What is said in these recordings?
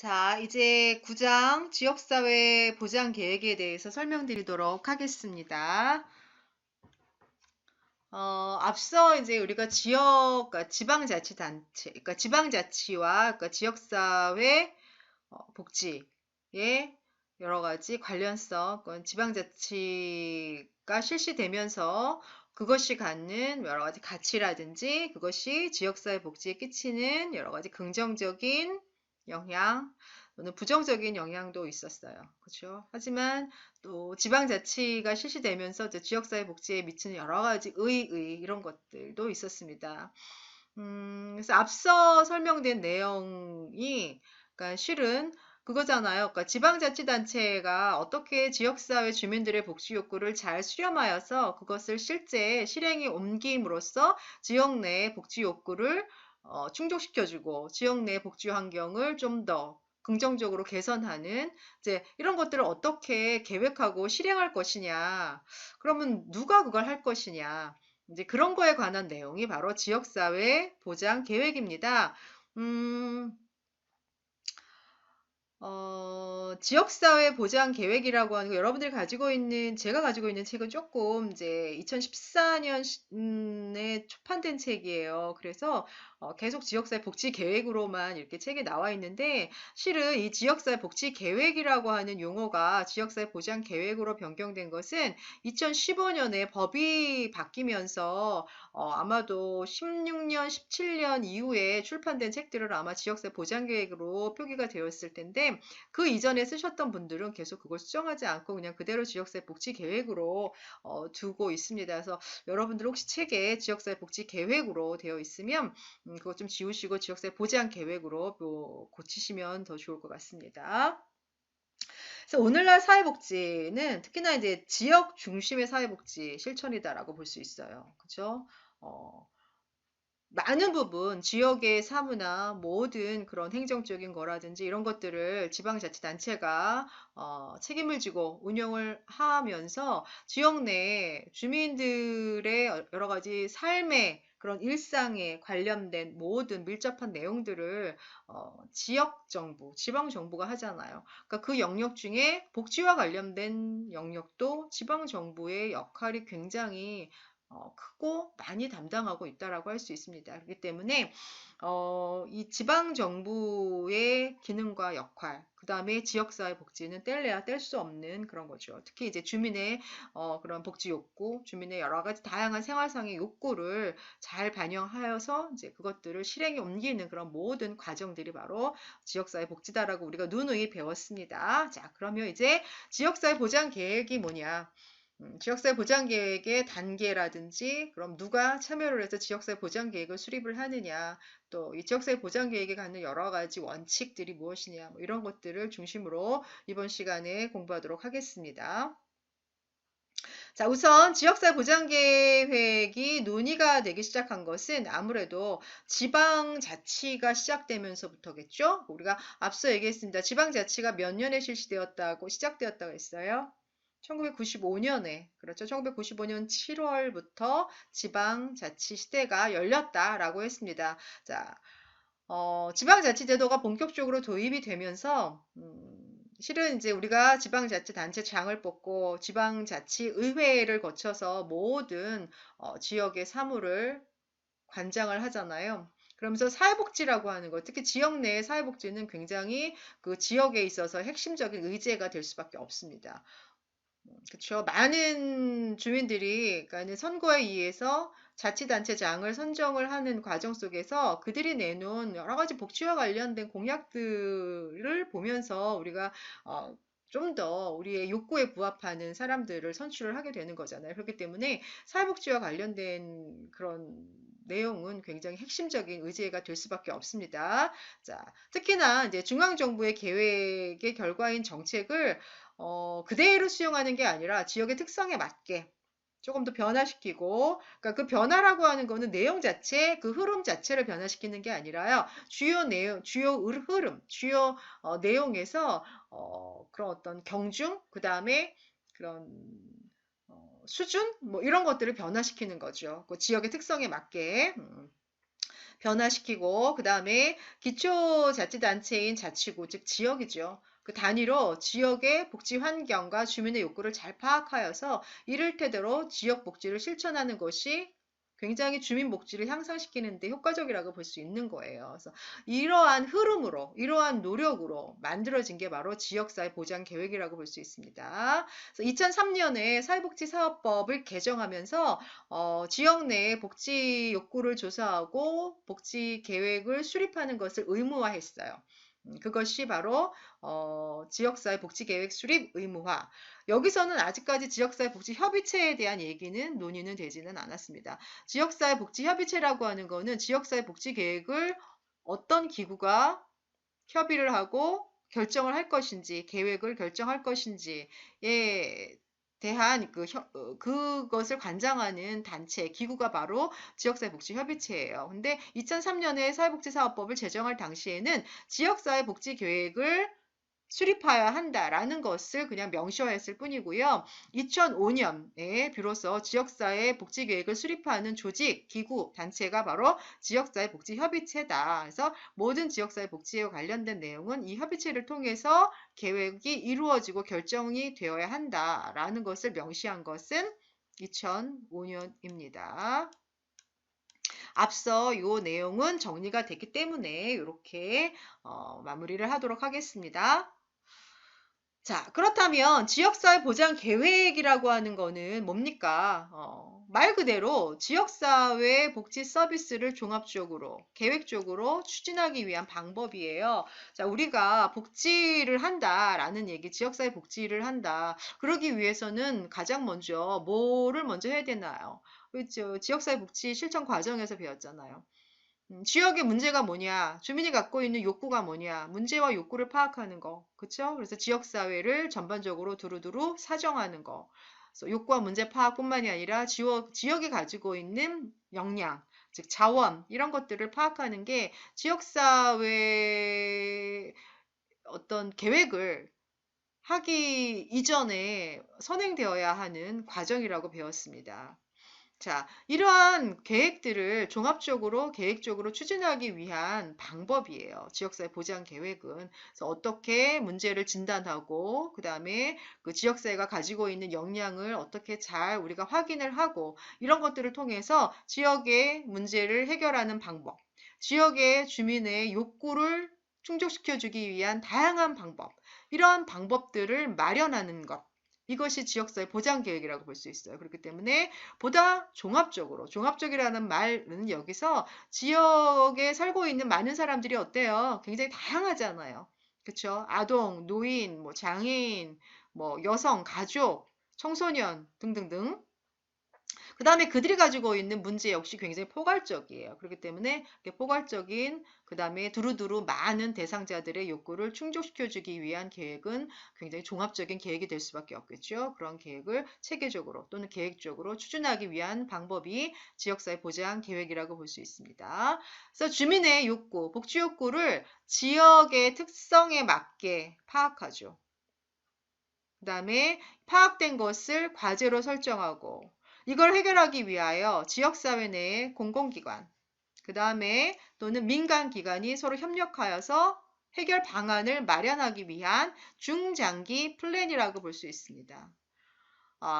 자, 이제 9장 지역사회 보장 계획에 대해서 설명드리도록 하겠습니다. 앞서 이제 우리가 그러니까 지방자치단체, 그러니까 지방자치와 그러니까 지역사회 복지의 여러 가지 관련성, 지방자치가 실시되면서 그것이 갖는 여러 가지 가치라든지 그것이 지역사회 복지에 끼치는 여러 가지 긍정적인 영향 또는 부정적인 영향도 있었어요. 그렇죠? 하지만 또 지방자치가 실시되면서 이제 지역사회 복지에 미치는 여러 가지 의의 이런 것들도 있었습니다. 그래서 앞서 설명된 내용이 그러니까 실은 그거잖아요. 그러니까 지방자치단체가 어떻게 지역사회 주민들의 복지 욕구를 잘 수렴하여서 그것을 실제 실행에 옮김으로써 지역 내의 복지 욕구를 충족시켜주고 지역 내 복지 환경을 좀 더 긍정적으로 개선하는 이제 이런 것들을 어떻게 계획하고 실행할 것이냐. 그러면 누가 그걸 할 것이냐. 이제 그런 거에 관한 내용이 바로 지역사회 보장 계획입니다. 음, 지역사회 보장 계획이라고 하는 거 여러분들이 가지고 있는 제가 가지고 있는 책은 조금 이제 2014년에 초판된 책이에요. 그래서 계속 지역사회 복지 계획으로만 이렇게 책에 나와 있는데 실은 이 지역사회 복지 계획이라고 하는 용어가 지역사회 보장 계획으로 변경된 것은 2015년에 법이 바뀌면서 아마도 16년, 17년 이후에 출판된 책들은 아마 지역사회 보장 계획으로 표기가 되었을 텐데 그 이전에 쓰셨던 분들은 계속 그걸 수정하지 않고 그냥 그대로 지역사회 복지 계획으로 두고 있습니다. 그래서 여러분들 혹시 책에 지역사회 복지 계획으로 되어 있으면 그거 좀 지우시고 지역사회 보장 계획으로 고치시면 더 좋을 것 같습니다. 그래서 오늘날 사회복지는 특히나 이제 지역 중심의 사회복지 실천이다라고 볼 수 있어요. 그죠? 많은 부분 지역의 사무나 모든 그런 행정적인 거라든지 이런 것들을 지방자치단체가 책임을 지고 운영을 하면서 지역 내 주민들의 여러 가지 삶의 그런 일상에 관련된 모든 밀접한 내용들을 지역 정부, 지방 정부가 하잖아요. 그러니까 그 영역 중에 복지와 관련된 영역도 지방 정부의 역할이 굉장히 크고 많이 담당하고 있다라고 할 수 있습니다. 그렇기 때문에 이 지방 정부의 기능과 역할, 그 다음에 지역사회 복지는 뗄래야 뗄 수 없는 그런 거죠. 특히 이제 주민의 그런 복지 욕구, 주민의 여러 가지 다양한 생활상의 욕구를 잘 반영하여서 이제 그것들을 실행에 옮기는 그런 모든 과정들이 바로 지역사회 복지다라고 우리가 누누이 배웠습니다. 자, 그러면 이제 지역사회 보장 계획이 뭐냐? 지역사회 보장계획의 단계라든지 그럼 누가 참여를 해서 지역사회 보장계획을 수립을 하느냐 또 이 지역사회 보장계획에 갖는 여러 가지 원칙들이 무엇이냐 뭐 이런 것들을 중심으로 이번 시간에 공부하도록 하겠습니다. 자, 우선 지역사회 보장계획이 논의가 되기 시작한 것은 아무래도 지방자치가 시작되면서부터겠죠. 우리가 앞서 얘기했습니다. 지방자치가 몇 년에 실시되었다고 시작되었다고 했어요. 1995년에, 그렇죠. 1995년 7월부터 지방자치 시대가 열렸다라고 했습니다. 자, 지방자치제도가 본격적으로 도입이 되면서, 실은 이제 우리가 지방자치단체장을 뽑고 지방자치의회를 거쳐서 모든 지역의 사무를 관장을 하잖아요. 그러면서 사회복지라고 하는 것, 특히 지역 내의 사회복지는 굉장히 그 지역에 있어서 핵심적인 의제가 될 수밖에 없습니다. 그쵸. 많은 주민들이, 그러니까 선거에 의해서 자치단체장을 선정을 하는 과정 속에서 그들이 내놓은 여러 가지 복지와 관련된 공약들을 보면서 우리가 좀 더 우리의 욕구에 부합하는 사람들을 선출을 하게 되는 거잖아요. 그렇기 때문에 사회복지와 관련된 그런 내용은 굉장히 핵심적인 의제가 될 수밖에 없습니다. 자, 특히나 이제 중앙정부의 계획의 결과인 정책을 그대로 수용하는 게 아니라 지역의 특성에 맞게 조금 더 변화시키고, 그러니까 그 변화라고 하는 거는 내용 자체, 그 흐름 자체를 변화시키는 게 아니라요, 주요 내용, 주요 흐름, 주요 내용에서 그런 어떤 경중, 그 다음에 그런 수준, 뭐 이런 것들을 변화시키는 거죠. 그 지역의 특성에 맞게. 변화시키고 그 다음에 기초자치단체인 자치구, 즉 지역이죠. 그 단위로 지역의 복지 환경과 주민의 욕구를 잘 파악하여서 이를 태도로 지역 복지를 실천하는 것이 굉장히 주민 복지를 향상시키는 데 효과적이라고 볼 수 있는 거예요. 그래서 이러한 흐름으로, 이러한 노력으로 만들어진 게 바로 지역사회 보장 계획이라고 볼 수 있습니다. 그래서 2003년에 사회복지사업법을 개정하면서 지역 내 복지 욕구를 조사하고 복지 계획을 수립하는 것을 의무화했어요. 그것이 바로 지역사회 복지계획 수립 의무화. 여기서는 아직까지 지역사회 복지협의체에 대한 얘기는 논의는 되지는 않았습니다. 지역사회 복지협의체라고 하는 거는 지역사회 복지계획을 어떤 기구가 협의를 하고 결정을 할 것인지, 계획을 결정할 것인지에 대한 그것을 관장하는 단체, 기구가 바로 지역사회복지협의체예요. 근데 2003년에 사회복지사업법을 제정할 당시에는 지역사회복지계획을 수립하여야 한다라는 것을 그냥 명시화했을 뿐이고요. 2005년에 비로소 지역사회 복지계획을 수립하는 조직, 기구, 단체가 바로 지역사회 복지협의체다. 그래서 모든 지역사회 복지와 관련된 내용은 이 협의체를 통해서 계획이 이루어지고 결정이 되어야 한다라는 것을 명시한 것은 2005년입니다. 앞서 이 내용은 정리가 됐기 때문에 이렇게 마무리를 하도록 하겠습니다. 자, 그렇다면 지역사회 보장 계획이라고 하는 거는 뭡니까? 말 그대로 지역사회 복지 서비스를 종합적으로, 계획적으로 추진하기 위한 방법이에요. 자, 우리가 복지를 한다라는 얘기, 지역사회 복지를 한다. 그러기 위해서는 가장 먼저 뭐를 먼저 해야 되나요? 그렇죠. 지역사회 복지 실천 과정에서 배웠잖아요. 지역의 문제가 뭐냐, 주민이 갖고 있는 욕구가 뭐냐, 문제와 욕구를 파악하는 거, 그쵸? 그래서 지역사회를 전반적으로 두루두루 사정하는 거. 그래서 욕구와 문제 파악뿐만이 아니라 지역이 가지고 있는 역량, 즉 자원, 이런 것들을 파악하는 게 지역사회 어떤 계획을 하기 이전에 선행되어야 하는 과정이라고 배웠습니다. 자, 이러한 계획들을 종합적으로 계획적으로 추진하기 위한 방법이에요. 지역사회 보장 계획은. 그래서 어떻게 문제를 진단하고 그다음에 그 지역사회가 가지고 있는 역량을 어떻게 잘 우리가 확인을 하고 이런 것들을 통해서 지역의 문제를 해결하는 방법, 지역의 주민의 욕구를 충족시켜 주기 위한 다양한 방법, 이러한 방법들을 마련하는 것. 이것이 지역사회 보장 계획이라고 볼 수 있어요. 그렇기 때문에 보다 종합적으로, 종합적이라는 말은 여기서 지역에 살고 있는 많은 사람들이 어때요? 굉장히 다양하잖아요. 그쵸? 아동, 노인, 뭐 장애인, 뭐 여성, 가족, 청소년 등등등. 그 다음에 그들이 가지고 있는 문제 역시 굉장히 포괄적이에요. 그렇기 때문에 포괄적인, 그 다음에 두루두루 많은 대상자들의 욕구를 충족시켜주기 위한 계획은 굉장히 종합적인 계획이 될 수밖에 없겠죠. 그런 계획을 체계적으로 또는 계획적으로 추진하기 위한 방법이 지역사회 보장 계획이라고 볼 수 있습니다. 그래서 주민의 욕구, 복지 욕구를 지역의 특성에 맞게 파악하죠. 그 다음에 파악된 것을 과제로 설정하고 이걸 해결하기 위하여 지역사회 내의 공공기관, 그 다음에 또는 민간기관이 서로 협력하여서 해결 방안을 마련하기 위한 중장기 플랜이라고 볼 수 있습니다.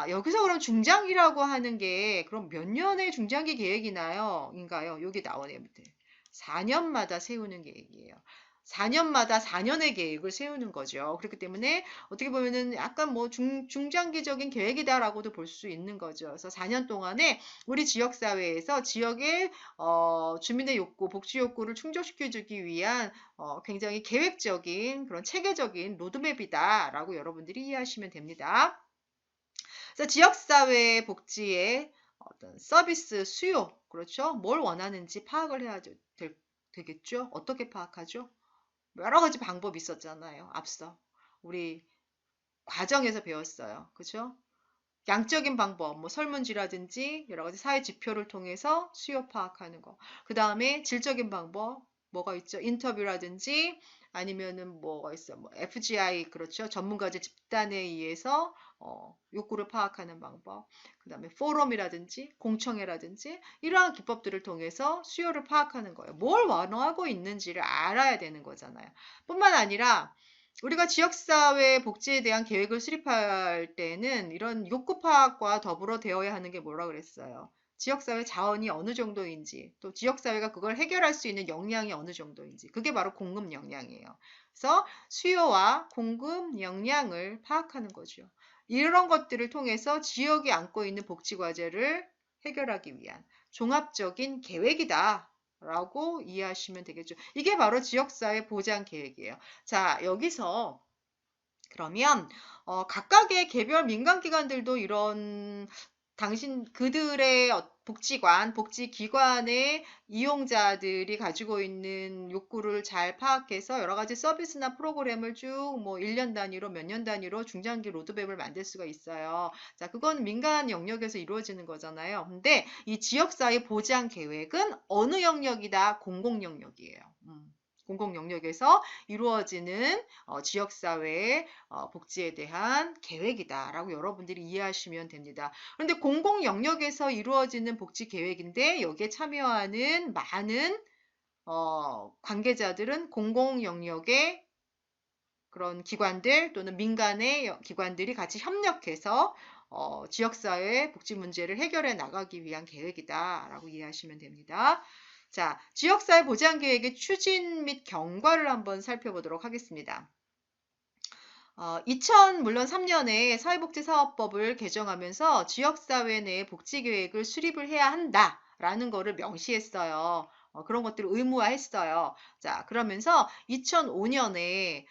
여기서 그럼 중장기라고 하는 게 그럼 몇 년의 중장기 계획이나요? 인가요? 여기 나오네요. 밑에. 4년마다 세우는 계획이에요. 4년마다 4년의 계획을 세우는 거죠. 그렇기 때문에 어떻게 보면은 약간 뭐 중장기적인 계획이다라고도 볼 수 있는 거죠. 그래서 4년 동안에 우리 지역사회에서 지역의 주민의 욕구, 복지 욕구를 충족시켜주기 위한 굉장히 계획적인 그런 체계적인 로드맵이다라고 여러분들이 이해하시면 됩니다. 그래서 지역사회 복지의 어떤 서비스 수요, 그렇죠? 뭘 원하는지 파악을 해야 되겠죠? 어떻게 파악하죠? 여러 가지 방법이 있었잖아요. 앞서 우리 과정에서 배웠어요. 그죠? 양적인 방법, 뭐 설문지라든지 여러 가지 사회 지표를 통해서 수요 파악하는 거. 그 다음에 질적인 방법, 뭐가 있죠? 인터뷰라든지 아니면은 뭐가 있어? 뭐 FGI 그렇죠. 전문가들 집단에 의해서 욕구를 파악하는 방법. 그다음에 포럼이라든지 공청회라든지 이러한 기법들을 통해서 수요를 파악하는 거예요. 뭘 원하고 있는지를 알아야 되는 거잖아요. 뿐만 아니라 우리가 지역사회 복지에 대한 계획을 수립할 때는 이런 욕구 파악과 더불어 되어야 하는 게 뭐라 그랬어요? 지역사회 자원이 어느 정도인지, 또 지역사회가 그걸 해결할 수 있는 역량이 어느 정도인지, 그게 바로 공급 역량이에요. 그래서 수요와 공급 역량을 파악하는 거죠. 이런 것들을 통해서 지역이 안고 있는 복지과제를 해결하기 위한 종합적인 계획이다. 라고 이해하시면 되겠죠. 이게 바로 지역사회 보장 계획이에요. 자, 여기서 그러면 각각의 개별 민간기관들도 이런 그들의 복지관, 복지기관의 이용자들이 가지고 있는 욕구를 잘 파악해서 여러 가지 서비스나 프로그램을 쭉 뭐 1년 단위로 몇 년 단위로 중장기 로드맵을 만들 수가 있어요. 자, 그건 민간 영역에서 이루어지는 거잖아요. 근데 이 지역사회 보장 계획은 어느 영역이다? 공공 영역이에요. 공공 영역에서 이루어지는 지역사회의 복지에 대한 계획이다라고 여러분들이 이해하시면 됩니다. 그런데 공공 영역에서 이루어지는 복지 계획인데 여기에 참여하는 많은 관계자들은 공공 영역의 그런 기관들 또는 민간의 기관들이 같이 협력해서 지역사회 복지 문제를 해결해 나가기 위한 계획이다라고 이해하시면 됩니다. 자, 지역사회 보장계획의 추진 및 경과를 한번 살펴보도록 하겠습니다. 물론 3년에 사회복지사업법을 개정하면서 지역사회 내 복지계획을 수립을 해야 한다라는 거를 명시했어요. 그런 것들을 의무화했어요. 자, 그러면서 2005년에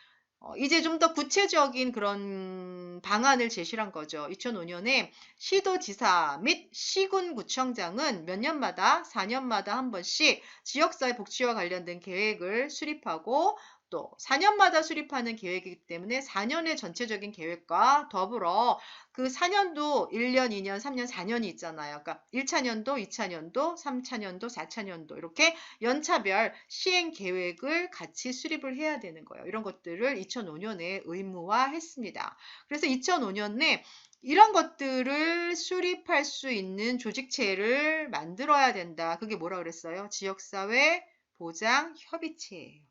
이제 좀 더 구체적인 그런 방안을 제시한 거죠. 2005년에 시도지사 및 시군구청장은 몇 년마다 4년마다 한 번씩 지역사회 복지와 관련된 계획을 수립하고 또 4년마다 수립하는 계획이기 때문에 4년의 전체적인 계획과 더불어 그 4년도 1년, 2년, 3년, 4년이 있잖아요. 그러니까 1차년도, 2차년도, 3차년도, 4차년도 이렇게 연차별 시행 계획을 같이 수립을 해야 되는 거예요. 이런 것들을 2005년에 의무화했습니다. 그래서 2005년에 이런 것들을 수립할 수 있는 조직체를 만들어야 된다. 그게 뭐라 그랬어요? 지역사회 보장 협의체예요.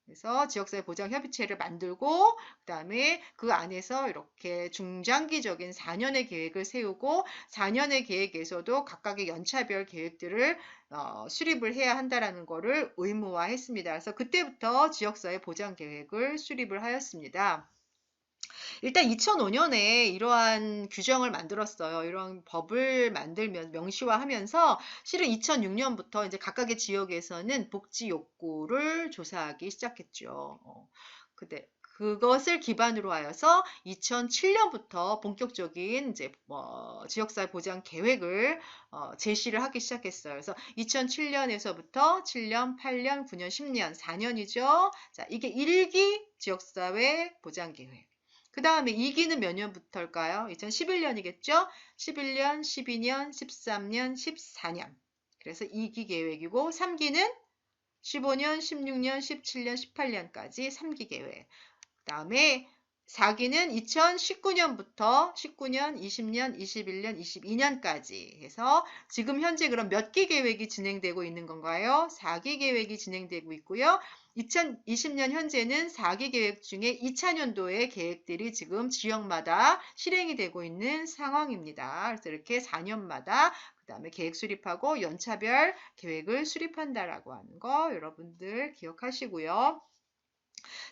그래서 지역사회 보장협의체를 만들고 그다음에 그 안에서 이렇게 중장기적인 4년의 계획을 세우고 4년의 계획에서도 각각의 연차별 계획들을 수립을 해야 한다라는 거를 의무화했습니다. 그래서 그때부터 지역사회 보장계획을 수립을 하였습니다. 일단 2005년에 이러한 규정을 만들었어요. 이러한 법을 명시화하면서 실은 2006년부터 이제 각각의 지역에서는 복지 욕구를 조사하기 시작했죠. 그것을 기반으로 하여서 2007년부터 본격적인 이제 지역사회 보장 계획을 제시를 하기 시작했어요. 그래서 2007년에서부터 7년, 8년, 9년, 10년, 4년이죠. 자, 이게 1기 지역사회 보장 계획. 그 다음에 2기는 몇 년부터일까요? 2011년이겠죠? 11년, 12년, 13년, 14년. 그래서 2기 계획이고 3기는 15년, 16년, 17년, 18년까지 3기 계획. 그 다음에 4기는 2019년부터 19년, 20년, 21년, 22년까지 해서 지금 현재 그럼 몇 기 계획이 진행되고 있는 건가요? 4기 계획이 진행되고 있고요. 2020년 현재는 4기 계획 중에 2차년도의 계획들이 지금 지역마다 실행이 되고 있는 상황입니다. 그래서 이렇게 4년마다 그 다음에 계획 수립하고 연차별 계획을 수립한다라고 하는 거 여러분들 기억하시고요.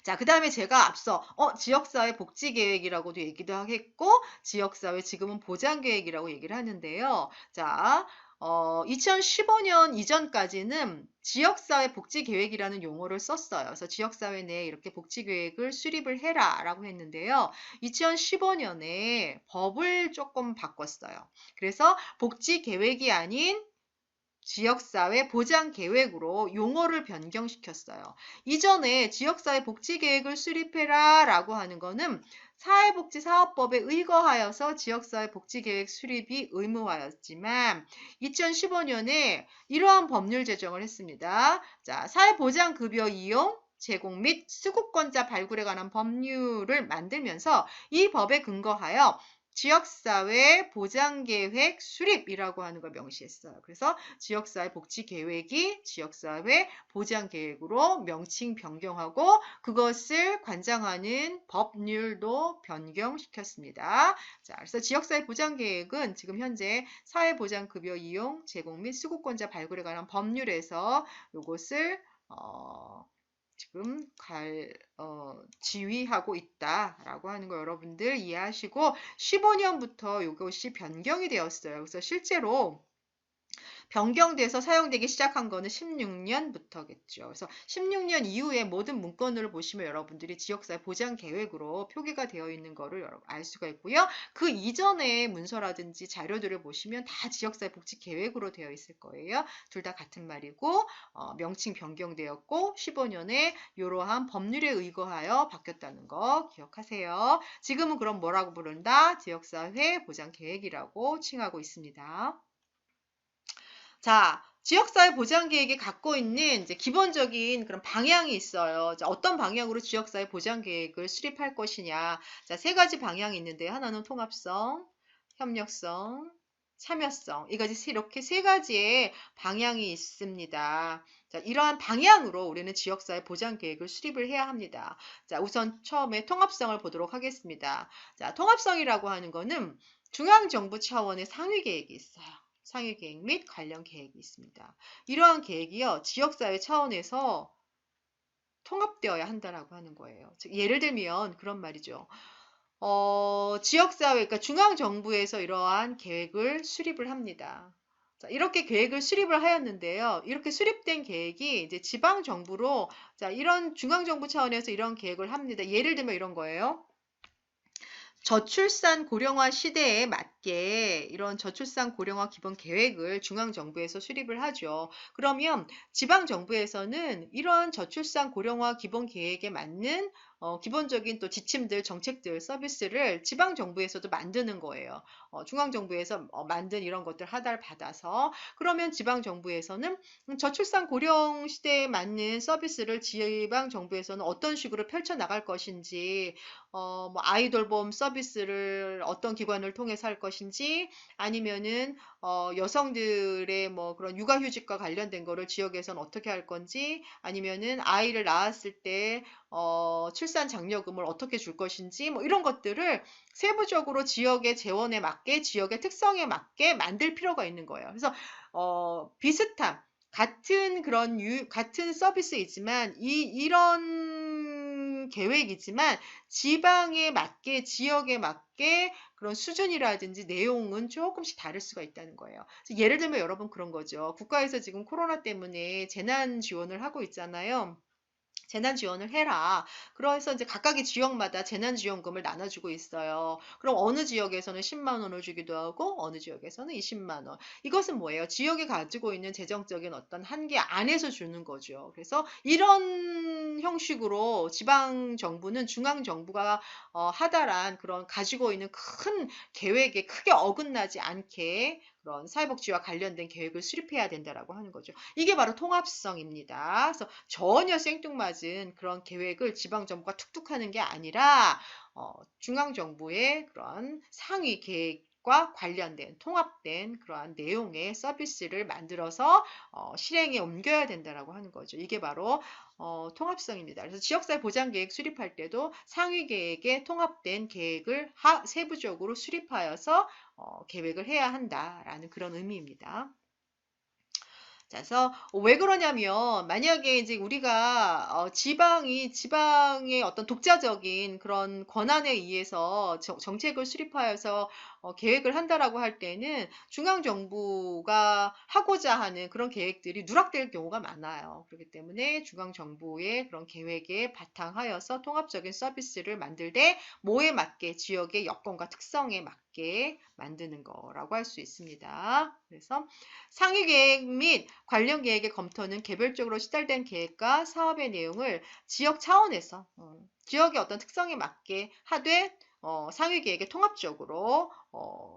자, 그 다음에 제가 앞서 지역사회 복지계획이라고도 얘기도 했고 지역사회 지금은 보장계획이라고 얘기를 하는데요. 자, 2015년 이전까지는 지역사회 복지계획이라는 용어를 썼어요. 그래서 지역사회 내에 이렇게 복지계획을 수립을 해라 라고 했는데요. 2015년에 법을 조금 바꿨어요. 그래서 복지계획이 아닌 지역사회 보장계획으로 용어를 변경시켰어요. 이전에 지역사회 복지계획을 수립해라 라고 하는 거는 사회복지사업법에 의거하여서 지역사회 복지계획 수립이 의무화였지만 2015년에 이러한 법률 제정을 했습니다. 자, 사회보장급여 이용, 제공 및 수급권자 발굴에 관한 법률을 만들면서 이 법에 근거하여 지역사회 보장계획 수립이라고 하는 걸 명시했어요. 그래서 지역사회 복지계획이 지역사회 보장계획으로 명칭 변경하고 그것을 관장하는 법률도 변경시켰습니다. 자, 그래서 지역사회 보장계획은 지금 현재 사회보장급여 이용, 제공 및 수급권자 발굴에 관한 법률에서 이것을 지금 지휘하고 있다라고 하는 거 여러분들 이해하시고 15년부터 이것이 변경이 되었어요. 그래서 실제로 변경돼서 사용되기 시작한 거는 16년부터겠죠. 그래서 16년 이후에 모든 문건을 보시면 여러분들이 지역사회 보장 계획으로 표기가 되어 있는 거를 알 수가 있고요. 그 이전의 문서라든지 자료들을 보시면 다 지역사회 복지 계획으로 되어 있을 거예요. 둘 다 같은 말이고 명칭 변경되었고 15년에 이러한 법률에 의거하여 바뀌었다는 거 기억하세요. 지금은 그럼 뭐라고 부른다? 지역사회 보장 계획이라고 칭하고 있습니다. 자, 지역사회 보장계획이 갖고 있는 이제 기본적인 그런 방향이 있어요. 자, 어떤 방향으로 지역사회 보장계획을 수립할 것이냐. 자, 세 가지 방향이 있는데 하나는 통합성, 협력성, 참여성. 이렇게 세 가지의 방향이 있습니다. 자, 이러한 방향으로 우리는 지역사회 보장계획을 수립을 해야 합니다. 자, 우선 처음에 통합성을 보도록 하겠습니다. 자, 통합성이라고 하는 거는 중앙정부 차원의 상위계획이 있어요. 상위계획 및 관련 계획이 있습니다. 이러한 계획이요, 지역사회 차원에서 통합되어야 한다라고 하는 거예요. 즉, 예를 들면 그런 말이죠. 지역사회, 그러니까 중앙정부에서 이러한 계획을 수립을 합니다. 자, 이렇게 계획을 수립을 하였는데요. 이렇게 수립된 계획이 이제 지방정부로, 자, 이런 중앙정부 차원에서 이런 계획을 합니다. 예를 들면 이런 거예요. 저출산 고령화 시대에 맞게 이런 저출산 고령화 기본 계획을 중앙정부에서 수립을 하죠. 그러면 지방정부에서는 이런 저출산 고령화 기본 계획에 맞는 기본적인 또 지침들, 정책들, 서비스를 지방정부에서도 만드는 거예요. 중앙정부에서 만든 이런 것들 하달 받아서 그러면 지방정부에서는 저출산 고령 시대에 맞는 서비스를 지방정부에서는 어떤 식으로 펼쳐나갈 것인지 뭐 아이돌봄 서비스를 어떤 기관을 통해서 할 것인지 아니면은 여성들의 뭐 그런 육아휴직과 관련된 거를 지역에서는 어떻게 할 건지 아니면은 아이를 낳았을 때 출산 장려금을 어떻게 줄 것인지 뭐 이런 것들을 세부적으로 지역의 재원에 맞게 지역의 특성에 맞게 만들 필요가 있는 거예요. 그래서 비슷한 같은 같은 서비스이지만 이런 계획이지만 지방에 맞게 지역에 맞게 그런 수준이라든지 내용은 조금씩 다를 수가 있다는 거예요. 예를 들면 여러분 그런 거죠. 국가에서 지금 코로나 때문에 재난 지원을 하고 있잖아요. 재난 지원을 해라. 그래서 이제 각각의 지역마다 재난 지원금을 나눠주고 있어요. 그럼 어느 지역에서는 10만 원을 주기도 하고 어느 지역에서는 20만 원. 이것은 뭐예요? 지역이 가지고 있는 재정적인 어떤 한계 안에서 주는 거죠. 그래서 이런 형식으로 지방 정부는 중앙 정부가 하달한 그런 가지고 있는 큰 계획에 크게 어긋나지 않게 그런 사회복지와 관련된 계획을 수립해야 된다라고 하는 거죠. 이게 바로 통합성입니다. 그래서 전혀 생뚱맞은 그런 계획을 지방정부가 툭툭 하는 게 아니라 중앙정부의 그런 상위 계획과 관련된 통합된 그러한 내용의 서비스를 만들어서 실행에 옮겨야 된다라고 하는 거죠. 이게 바로 통합성입니다. 그래서 지역사회 보장계획 수립할 때도 상위 계획에 통합된 계획을 세부적으로 수립하여서 계획을 해야 한다라는 그런 의미입니다. 그래서 왜 그러냐면 만약에 이제 우리가 지방의 어떤 독자적인 그런 권한에 의해서 정책을 수립하여서 계획을 한다라고 할 때는 중앙 정부가 하고자 하는 그런 계획들이 누락될 경우가 많아요. 그렇기 때문에 중앙 정부의 그런 계획에 바탕하여서 통합적인 서비스를 만들 때 뭐에 맞게 지역의 여건과 특성에 맞게 만드는 거라고 할 수 있습니다. 그래서 상위 계획 및 관련 계획의 검토는 개별적으로 시달된 계획과 사업의 내용을 지역 차원에서 지역의 어떤 특성에 맞게 하되 상위 계획에 통합적으로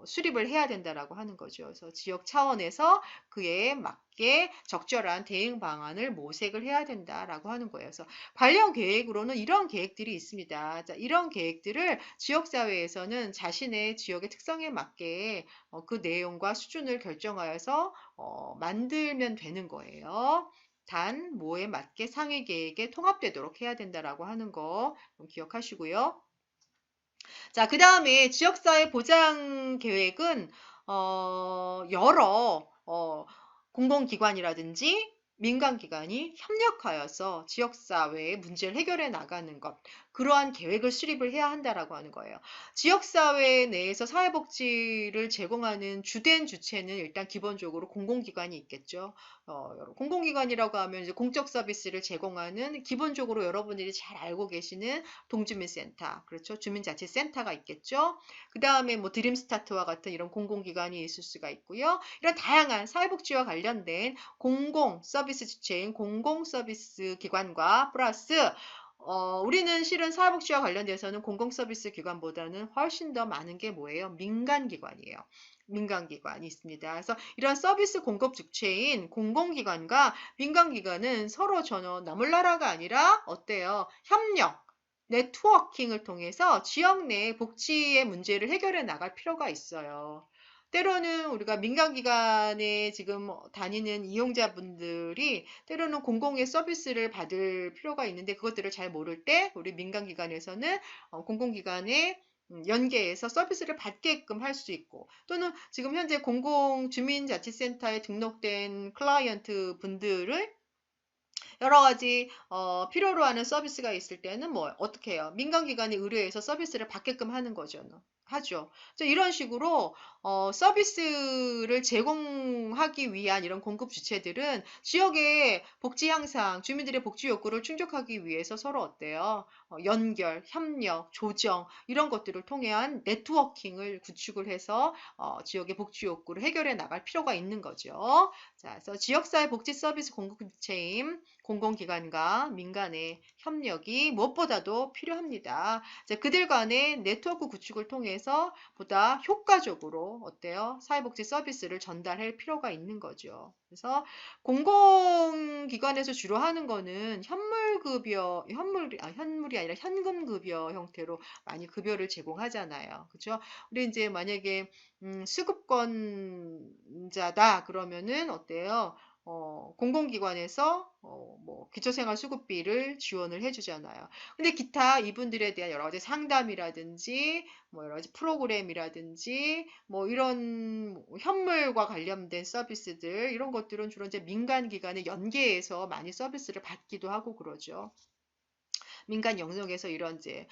수립을 해야 된다라고 하는 거죠. 그래서 지역 차원에서 그에 맞게 적절한 대응 방안을 모색을 해야 된다라고 하는 거예요. 그래서 관련 계획으로는 이런 계획들이 있습니다. 자, 이런 계획들을 지역사회에서는 자신의 지역의 특성에 맞게 그 내용과 수준을 결정하여서 만들면 되는 거예요. 단, 뭐에 맞게 상위 계획에 통합되도록 해야 된다라고 하는 거 기억하시고요. 자, 그 다음에 지역사회 보장 계획은 여러 공공기관이라든지 민간기관이 협력하여서 지역사회의 문제를 해결해 나가는 것, 그러한 계획을 수립을 해야 한다라고 하는 거예요. 지역사회 내에서 사회복지를 제공하는 주된 주체는 일단 기본적으로 공공기관이 있겠죠. 공공기관이라고 하면 이제 공적 서비스를 제공하는 기본적으로 여러분들이 잘 알고 계시는 동주민센터, 그렇죠? 주민자치센터가 있겠죠. 그 다음에 뭐 드림스타트와 같은 이런 공공기관이 있을 수가 있고요. 이런 다양한 사회복지와 관련된 공공 서비스 주체인 공공 서비스 기관과 플러스 우리는 실은 사회복지와 관련돼서는 공공 서비스 기관보다는 훨씬 더 많은 게 뭐예요? 민간기관이에요. 민간기관이 있습니다. 그래서 이런 서비스 공급 주체인 공공기관과 민간기관은 서로 전혀 나몰라라가 아니라 어때요? 협력, 네트워킹을 통해서 지역 내 복지의 문제를 해결해 나갈 필요가 있어요. 때로는 우리가 민간기관에 지금 다니는 이용자분들이 때로는 공공의 서비스를 받을 필요가 있는데 그것들을 잘 모를 때 우리 민간기관에서는 공공기관에 연계해서 서비스를 받게끔 할 수 있고 또는 지금 현재 공공주민자치센터에 등록된 클라이언트 분들을 여러 가지 필요로 하는 서비스가 있을 때는 뭐 어떻게 해요? 민간기관에 의뢰해서 서비스를 받게끔 하는 거죠. 하죠. 이런 식으로 서비스를 제공하기 위한 이런 공급 주체들은 지역의 복지 향상, 주민들의 복지 욕구를 충족하기 위해서 서로 어때요? 연결, 협력, 조정 이런 것들을 통한 네트워킹을 구축을 해서 지역의 복지 욕구를 해결해 나갈 필요가 있는 거죠. 자, 그래서 지역사회 복지 서비스 공급 주체인 공공기관과 민간의 협력이 무엇보다도 필요합니다. 자, 그들 간의 네트워크 구축을 통해서 보다 효과적으로 어때요? 사회복지 서비스를 전달할 필요가 있는 거죠. 그래서 공공기관에서 주로 하는 거는 현물이 아니라 현금급여 형태로 많이 급여를 제공하잖아요. 그렇죠? 우리 이제 만약에 수급권자다 그러면은 어때요? 공공기관에서 뭐 기초생활수급비를 지원을 해주잖아요. 근데 기타 이분들에 대한 여러 가지 상담이라든지 뭐 여러 가지 프로그램이라든지 뭐 이런 뭐 현물과 관련된 서비스들 이런 것들은 주로 이제 민간기관에 연계해서 많이 서비스를 받기도 하고 그러죠. 민간 영역에서 이런 이제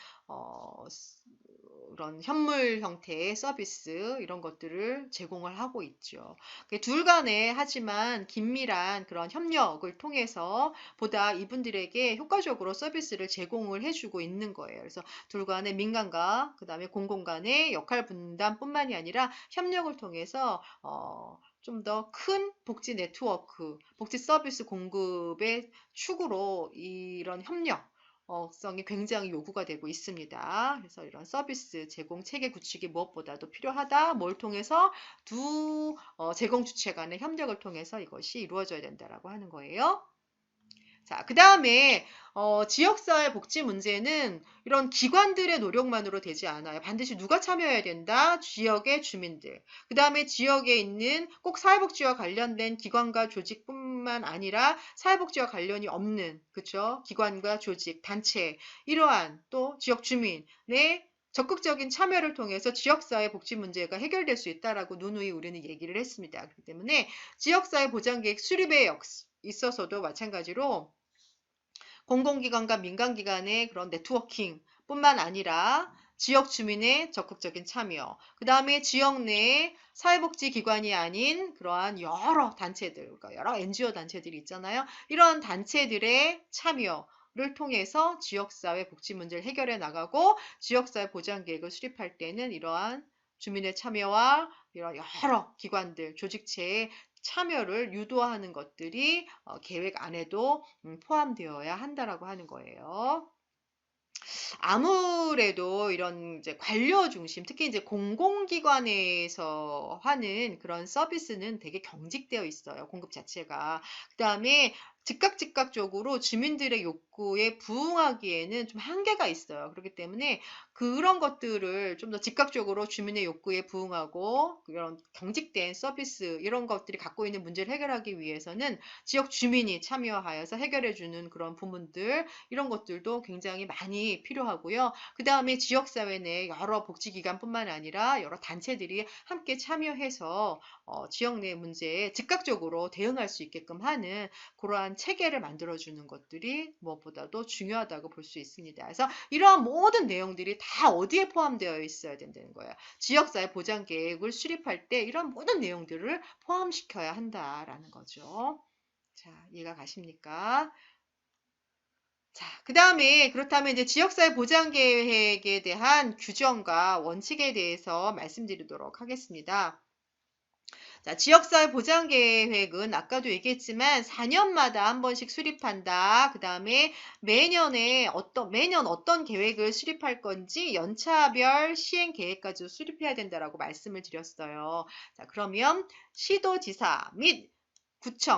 그런 현물 형태의 서비스 이런 것들을 제공을 하고 있죠. 둘 간에 하지만 긴밀한 그런 협력을 통해서 보다 이분들에게 효과적으로 서비스를 제공을 해주고 있는 거예요. 그래서 둘 간의 민간과 그 다음에 공공 간의 역할 분담뿐만이 아니라 협력을 통해서 좀 더 큰 복지 네트워크, 복지 서비스 공급의 축으로 이런 협력 성이 굉장히 요구가 되고 있습니다. 그래서 이런 서비스 제공 체계 구축이 무엇보다도 필요하다. 뭘 통해서 두 제공 주체 간의 협력을 통해서 이것이 이루어져야 된다라고 하는 거예요. 자, 그 다음에 지역사회 복지 문제는 이런 기관들의 노력만으로 되지 않아요. 반드시 누가 참여해야 된다? 지역의 주민들. 그 다음에 지역에 있는 꼭 사회복지와 관련된 기관과 조직뿐만 아니라 사회복지와 관련이 없는 그쵸? 기관과 조직, 단체 이러한 또 지역 주민의 적극적인 참여를 통해서 지역사회 복지 문제가 해결될 수 있다라고 누누이 우리는 얘기를 했습니다. 그렇기 때문에 지역사회 보장계획 수립에 있어서도 마찬가지로 공공기관과 민간기관의 그런 네트워킹 뿐만 아니라 지역 주민의 적극적인 참여, 그 다음에 지역 내에 사회복지기관이 아닌 그러한 여러 단체들, 그러니까 여러 NGO 단체들이 있잖아요. 이런 단체들의 참여를 통해서 지역사회 복지 문제를 해결해 나가고 지역사회 보장계획을 수립할 때는 이러한 주민의 참여와 이런 여러 기관들, 조직체의 참여를 유도하는 것들이 계획 안에도 포함되어야 한다라고 하는 거예요. 아무래도 이런 이제 관료 중심, 특히 이제 공공기관에서 하는 그런 서비스는 되게 경직되어 있어요. 공급 자체가. 그다음에 즉각적으로 주민들의 욕구에 부응하기에는 좀 한계가 있어요. 그렇기 때문에 그런 것들을 좀 더 즉각적으로 주민의 욕구에 부응하고 이런 경직된 서비스 이런 것들이 갖고 있는 문제를 해결하기 위해서는 지역 주민이 참여하여서 해결해주는 그런 부분들 이런 것들도 굉장히 많이 필요하고요. 그 다음에 지역사회 내 여러 복지기관뿐만 아니라 여러 단체들이 함께 참여해서 지역 내 문제에 즉각적으로 대응할 수 있게끔 하는 그러한 체계를 만들어주는 것들이 무엇보다도 중요하다고 볼 수 있습니다. 그래서 이러한 모든 내용들이 다 어디에 포함되어 있어야 된다는 거예요. 지역사회 보장 계획을 수립할 때 이런 모든 내용들을 포함시켜야 한다라는 거죠. 자, 이해가 가십니까? 자, 그 다음에 그렇다면 이제 지역사회 보장 계획에 대한 규정과 원칙에 대해서 말씀드리도록 하겠습니다. 자, 지역사회 보장 계획은 아까도 얘기했지만 4년마다 한 번씩 수립한다. 그 다음에 매년 어떤 계획을 수립할 건지 연차별 시행 계획까지 수립해야 된다라고 말씀을 드렸어요. 자, 그러면 시도지사 및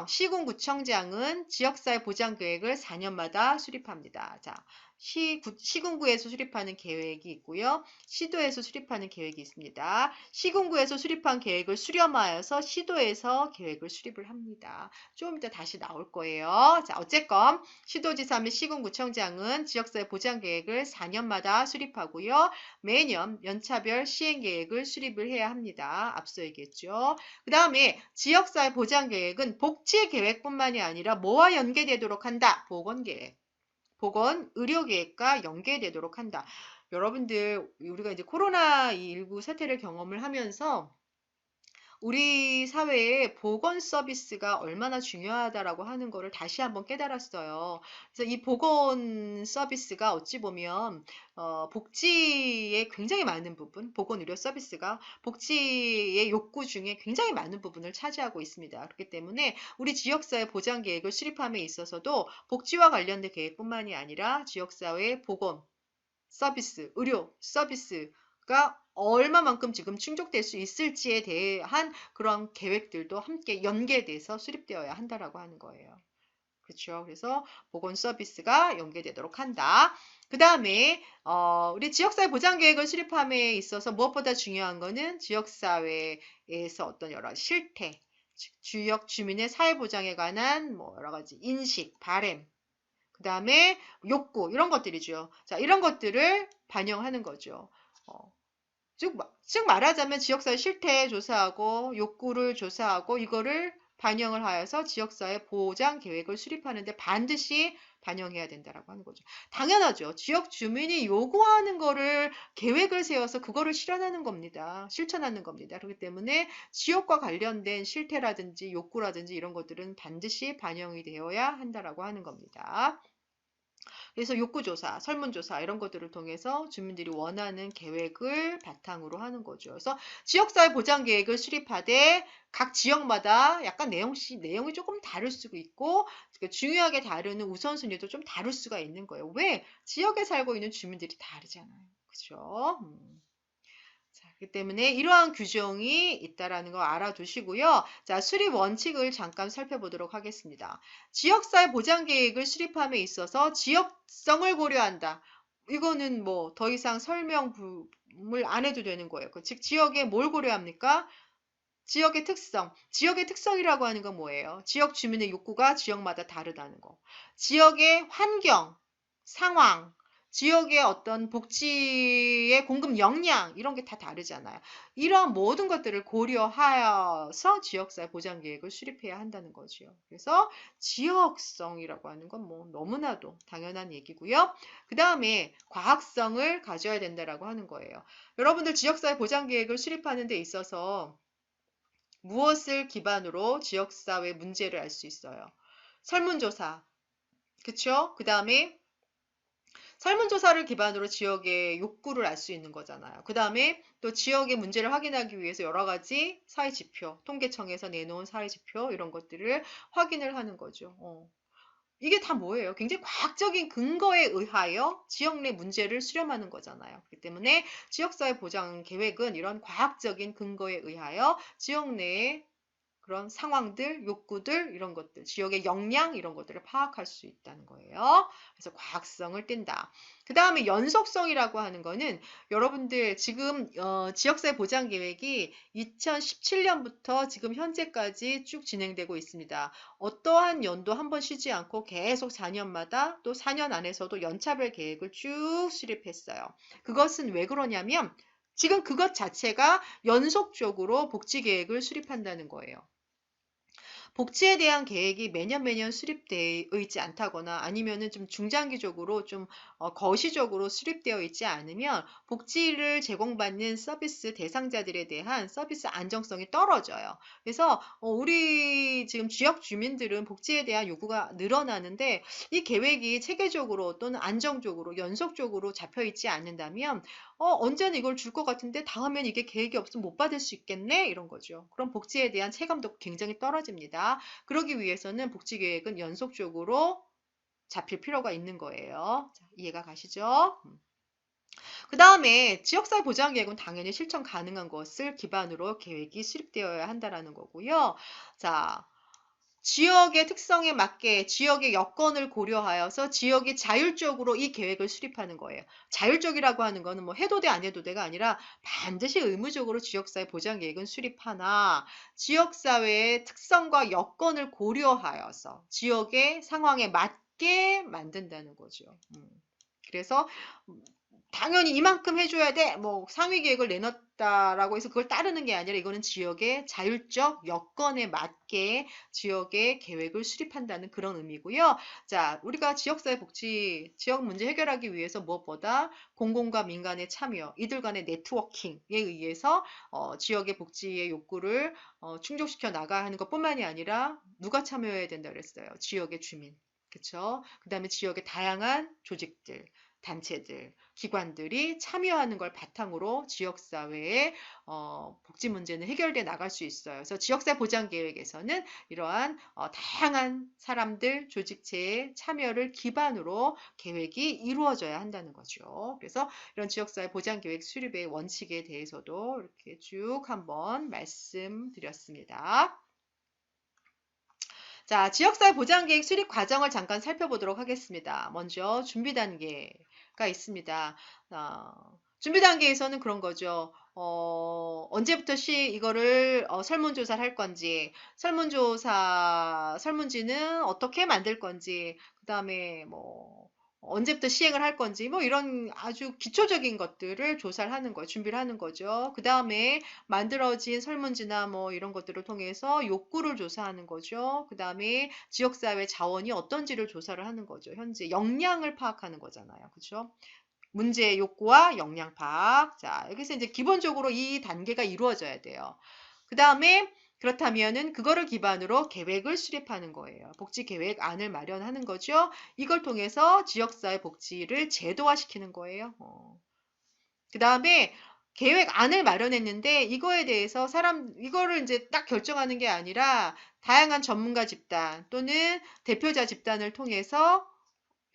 시군구청장은 지역사회 보장 계획을 4년마다 수립합니다. 자, 시군구에서 수립하는 계획이 있고요. 시도에서 수립하는 계획이 있습니다. 시군구에서 수립한 계획을 수렴하여서 시도에서 계획을 수립을 합니다. 좀 이따 다시 나올 거예요. 자, 어쨌건 시도지사 및 시군구청장은 지역사회 보장 계획을 4년마다 수립하고요. 매년 연차별 시행 계획을 수립을 해야 합니다. 앞서 얘기했죠. 그 다음에 지역사회 보장 계획은 복지 계획뿐만이 아니라 뭐와 연계되도록 한다? 보건계획. 보건, 의료계획과 연계되도록 한다. 여러분들, 우리가 이제 코로나19 사태를 경험을 하면서 우리 사회에 보건 서비스가 얼마나 중요하다라고 하는 것을 다시 한번 깨달았어요. 그래서 이 보건 서비스가 어찌 보면 복지의 굉장히 많은 부분, 보건 의료 서비스가 복지의 욕구 중에 굉장히 많은 부분을 차지하고 있습니다. 그렇기 때문에 우리 지역사회 보장 계획을 수립함에 있어서도 복지와 관련된 계획뿐만이 아니라 지역사회 보건 서비스, 의료 서비스가 얼마만큼 지금 충족될 수 있을지에 대한 그런 계획들도 함께 연계돼서 수립되어야 한다라고 하는 거예요. 그렇죠. 그래서 보건 서비스가 연계되도록 한다. 그 다음에 우리 지역사회 보장계획을 수립함에 있어서 무엇보다 중요한 거는 지역사회에서 어떤 여러 실태, 지역 주민의 사회보장에 관한 뭐 여러 가지 인식, 바램, 그 다음에 욕구 이런 것들이죠. 자, 이런 것들을 반영하는 거죠. 즉 말하자면 지역사회 실태 조사하고 욕구를 조사하고 이거를 반영을 하여서 지역사회 보장 계획을 수립하는데 반드시 반영해야 된다라고 하는 거죠. 당연하죠. 지역 주민이 요구하는 거를 계획을 세워서 그거를 실현하는 겁니다. 실천하는 겁니다. 그렇기 때문에 지역과 관련된 실태라든지 욕구라든지 이런 것들은 반드시 반영이 되어야 한다라고 하는 겁니다. 그래서 욕구조사, 설문조사 이런 것들을 통해서 주민들이 원하는 계획을 바탕으로 하는 거죠. 그래서 지역사회 보장계획을 수립하되 각 지역마다 약간 내용이 조금 다를 수가 있고 중요하게 다루는 우선순위도 좀 다를 수가 있는 거예요. 왜? 지역에 살고 있는 주민들이 다르잖아요. 그죠? 자, 그렇기 때문에 이러한 규정이 있다라는 거 알아두시고요. 자, 수립 원칙을 잠깐 살펴보도록 하겠습니다. 지역사회 보장 계획을 수립함에 있어서 지역성을 고려한다. 이거는 뭐 더 이상 설명을 안 해도 되는 거예요. 즉 지역에 뭘 고려합니까? 지역의 특성. 지역의 특성이라고 하는 건 뭐예요? 지역 주민의 욕구가 지역마다 다르다는 거. 지역의 환경, 상황, 지역의 어떤 복지의 공급 역량 이런 게 다 다르잖아요. 이런 모든 것들을 고려하여서 지역사회 보장 계획을 수립해야 한다는 거죠. 그래서 지역성이라고 하는 건 뭐 너무나도 당연한 얘기고요. 그 다음에 과학성을 가져야 된다라고 하는 거예요. 여러분들 지역사회 보장 계획을 수립하는 데 있어서 무엇을 기반으로 지역사회 문제를 알 수 있어요? 설문조사, 그쵸? 그 다음에 설문조사를 기반으로 지역의 욕구를 알 수 있는 거잖아요. 그 다음에 또 지역의 문제를 확인하기 위해서 여러 가지 사회지표, 통계청에서 내놓은 사회지표 이런 것들을 확인을 하는 거죠. 이게 다 뭐예요? 굉장히 과학적인 근거에 의하여 지역 내 문제를 수렴하는 거잖아요. 그렇기 때문에 지역사회 보장 계획은 이런 과학적인 근거에 의하여 지역 내에 그런 상황들, 욕구들, 이런 것들, 지역의 역량 이런 것들을 파악할 수 있다는 거예요. 그래서 과학성을 띈다. 그 다음에 연속성이라고 하는 거는 여러분들 지금 지역사회 보장 계획이 2017년부터 지금 현재까지 쭉 진행되고 있습니다. 어떠한 연도 한 번 쉬지 않고 계속 4년마다 또 4년 안에서도 연차별 계획을 쭉 수립했어요. 그것은 왜 그러냐면 지금 그것 자체가 연속적으로 복지 계획을 수립한다는 거예요. 복지에 대한 계획이 매년 수립되어 있지 않다거나 아니면은 좀 중장기적으로 좀 거시적으로 수립되어 있지 않으면 복지를 제공받는 서비스 대상자들에 대한 서비스 안정성이 떨어져요. 그래서 우리 지금 지역 주민들은 복지에 대한 요구가 늘어나는데 이 계획이 체계적으로 또는 안정적으로 연속적으로 잡혀 있지 않는다면 언제는 이걸 줄 것 같은데 다음엔 이게 계획이 없으면 못 받을 수 있겠네? 이런 거죠. 그럼 복지에 대한 체감도 굉장히 떨어집니다. 그러기 위해서는 복지 계획은 연속적으로 잡힐 필요가 있는 거예요. 자, 이해가 가시죠? 그 다음에 지역사회 보장계획은 당연히 실천 가능한 것을 기반으로 계획이 수립되어야 한다는 거고요. 자, 지역의 특성에 맞게 지역의 여건을 고려하여서 지역이 자율적으로 이 계획을 수립하는 거예요. 자율적이라고 하는 거는 뭐 해도 돼, 안 해도 돼가 아니라 반드시 의무적으로 지역사회 보장 계획은 수립하나 지역사회의 특성과 여건을 고려하여서 지역의 상황에 맞게 만든다는 거죠. 그래서 당연히 이만큼 해줘야 돼. 뭐 상위 계획을 내놨다라고 해서 그걸 따르는 게 아니라 이거는 지역의 자율적 여건에 맞게 지역의 계획을 수립한다는 그런 의미고요. 자, 우리가 지역사회 복지, 지역 문제 해결하기 위해서 무엇보다 공공과 민간의 참여, 이들 간의 네트워킹에 의해서 지역의 복지의 욕구를 충족시켜 나가야 하는 것뿐만이 아니라 누가 참여해야 된다 그랬어요. 지역의 주민. 그쵸? 그 다음에 지역의 다양한 조직들, 단체들, 기관들이 참여하는 걸 바탕으로 지역사회의 복지 문제는 해결돼 나갈 수 있어요. 그래서 지역사회 보장 계획에서는 이러한 다양한 사람들, 조직체의 참여를 기반으로 계획이 이루어져야 한다는 거죠. 그래서 이런 지역사회 보장 계획 수립의 원칙에 대해서도 이렇게 쭉 한번 말씀드렸습니다. 자, 지역사회 보장계획 수립 과정을 잠깐 살펴보도록 하겠습니다. 먼저 준비 단계가 있습니다. 준비 단계에서는 그런 거죠. 언제부터 이거를 설문조사를 할 건지, 설문지는 어떻게 만들 건지, 그 다음에 뭐 언제부터 시행을 할 건지, 뭐 이런 아주 기초적인 것들을 조사를 하는 거예요. 준비를 하는 거죠. 그 다음에 만들어진 설문지나 뭐 이런 것들을 통해서 욕구를 조사하는 거죠. 그 다음에 지역사회 자원이 어떤지를 조사를 하는 거죠. 현재 역량을 파악하는 거잖아요. 그렇죠? 문제의 욕구와 역량 파악. 자, 여기서 이제 기본적으로 이 단계가 이루어져야 돼요. 그 다음에 그렇다면은 그거를 기반으로 계획을 수립하는 거예요. 복지 계획안을 마련하는 거죠. 이걸 통해서 지역사회 복지를 제도화시키는 거예요. 그 다음에 계획안을 마련했는데 이거에 대해서 이거를 이제 딱 결정하는 게 아니라 다양한 전문가 집단 또는 대표자 집단을 통해서